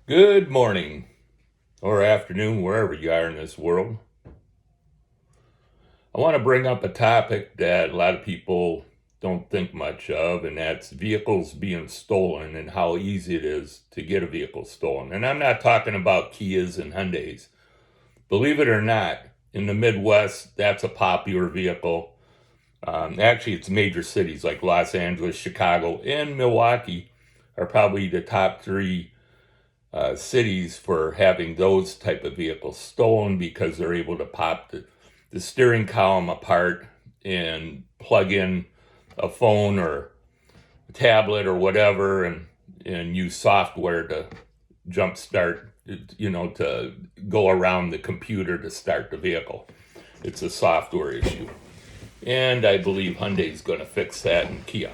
Good morning or afternoon, wherever you are in this world. I want to bring up a topic that a lot of people don't think much of, and that's vehicles being stolen and how easy it is to get a vehicle stolen. And I'm not talking about Kias and Hyundais. Believe it or not, in the Midwest, that's a popular vehicle. Actually, it's major cities like Los Angeles, Chicago, and Milwaukee are probably the top three cities for having those type of vehicles stolen because they're able to pop the steering column apart and plug in a phone or a tablet or whatever and use software to jumpstart, to go around the computer to start the vehicle. It's a software issue. And I believe Hyundai's going to fix that, and Kia.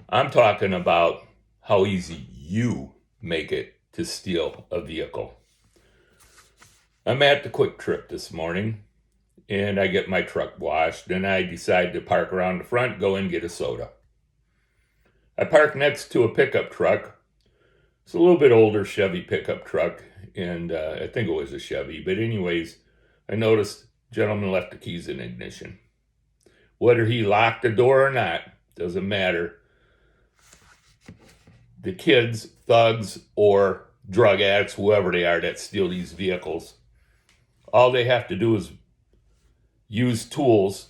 I'm talking about how easy you make it to steal a vehicle. I'm at the Quick Trip this morning, and I get my truck washed, and I decide to park around the front, go and get a soda. I park next to a pickup truck. It's a little bit older Chevy pickup truck, and I think it was a Chevy. But anyways, I noticed the gentleman left the keys in ignition. Whether he locked the door or not, doesn't matter. The kids, thugs, or drug addicts, whoever they are that steal these vehicles, all they have to do is use tools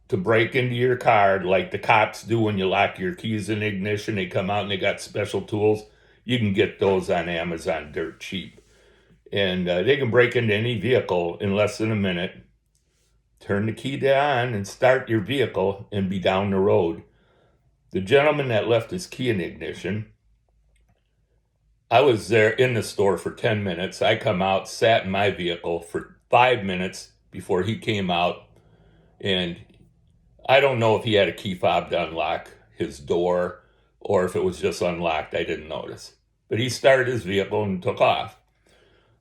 to break into your car like the cops do when you lock your keys in ignition. They come out and they got special tools. You can get those on Amazon dirt cheap. And they can break into any vehicle in less than a minute, turn the key on and start your vehicle and be down the road. The gentleman that left his key in ignition, I was there in the store for 10 minutes. I come out, sat in my vehicle for 5 minutes before he came out. And I don't know if he had a key fob to unlock his door or if it was just unlocked. I didn't notice. But he started his vehicle and took off.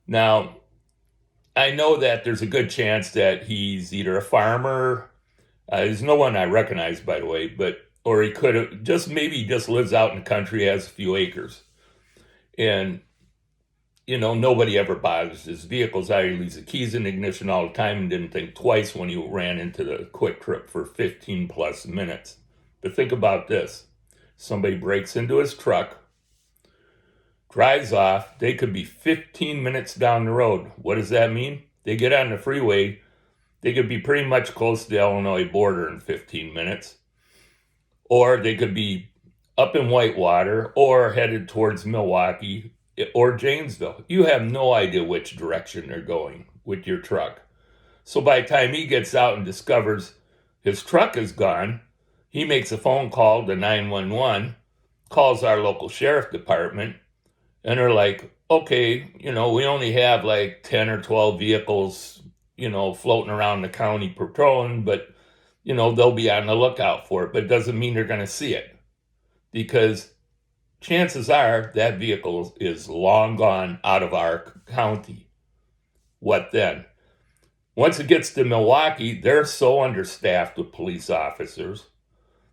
Now, I know that there's a good chance that he's either a farmer. There's no one I recognize, by the way, or he could have maybe just lives out in the country, has a few acres. And, nobody ever bothers his vehicles. I leaves the keys in ignition all the time and didn't think twice when he ran into the Quick Trip for 15 plus minutes. But think about this. Somebody breaks into his truck, drives off. They could be 15 minutes down the road. What does that mean? They get on the freeway. They could be pretty much close to the Illinois border in 15 minutes. Or they could be up in Whitewater or headed towards Milwaukee or Janesville. You have no idea which direction they're going with your truck. So by the time he gets out and discovers his truck is gone, he makes a phone call to 911, calls our local sheriff department, and they're like, okay, we only have like 10 or 12 vehicles, floating around the county patrolling, but, they'll be on the lookout for it. But it doesn't mean they're going to see it, because chances are that vehicle is long gone out of our county. What then? Once it gets to Milwaukee, they're so understaffed with police officers.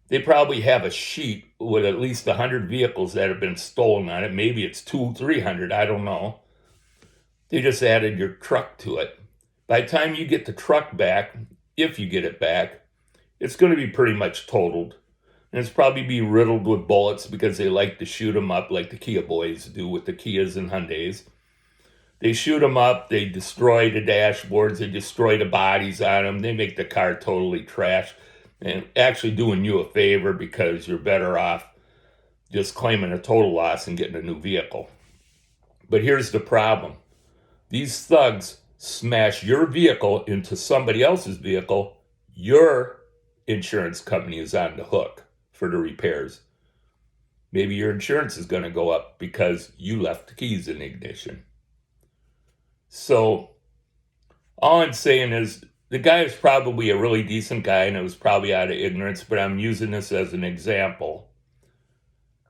They probably have a sheet with at least 100 vehicles that have been stolen on it. Maybe it's 300, I don't know. They just added your truck to it. By the time you get the truck back, if you get it back, it's going to be pretty much totaled. And it's probably be riddled with bullets because they like to shoot them up like the Kia boys do with the Kias and Hyundais. They shoot them up, they destroy the dashboards, they destroy the bodies on them, they make the car totally trash, and actually doing you a favor because you're better off just claiming a total loss and getting a new vehicle. But here's the problem. These thugs smash your vehicle into somebody else's vehicle. Your insurance company is on the hook for the repairs. Maybe your insurance is going to go up because you left the keys in ignition. So all I'm saying is the guy is probably a really decent guy and it was probably out of ignorance, but I'm using this as an example.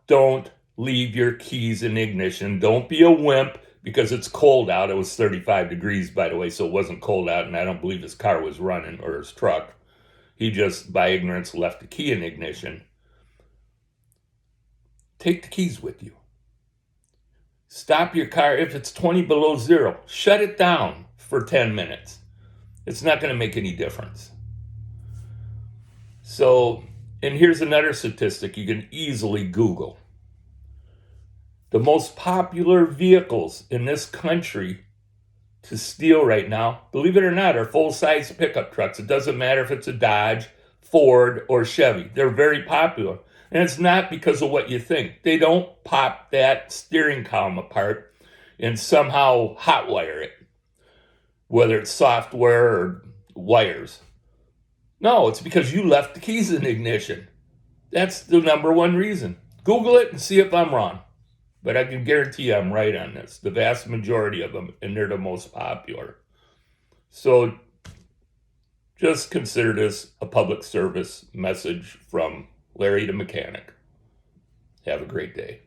Don't leave your keys in ignition. Don't be a wimp because it's cold out. It was 35 degrees, by the way, so it wasn't cold out, and I don't believe his car was running or his truck. He just, by ignorance, left the key in ignition. Take the keys with you. Stop your car if it's 20 below zero. Shut it down for 10 minutes. It's not going to make any difference. So, and here's another statistic you can easily Google. The most popular vehicles in this country to steal right now, believe it or not, are full-size pickup trucks. It doesn't matter if it's a Dodge, Ford, or Chevy. They're very popular. And it's not because of what you think. They don't pop that steering column apart and somehow hotwire it, whether it's software or wires. No, it's because you left the keys in the ignition. That's the number one reason. Google it and see if I'm wrong. But I can guarantee you I'm right on this. The vast majority of them, and they're the most popular. So just consider this a public service message from Larry the mechanic. Have a great day.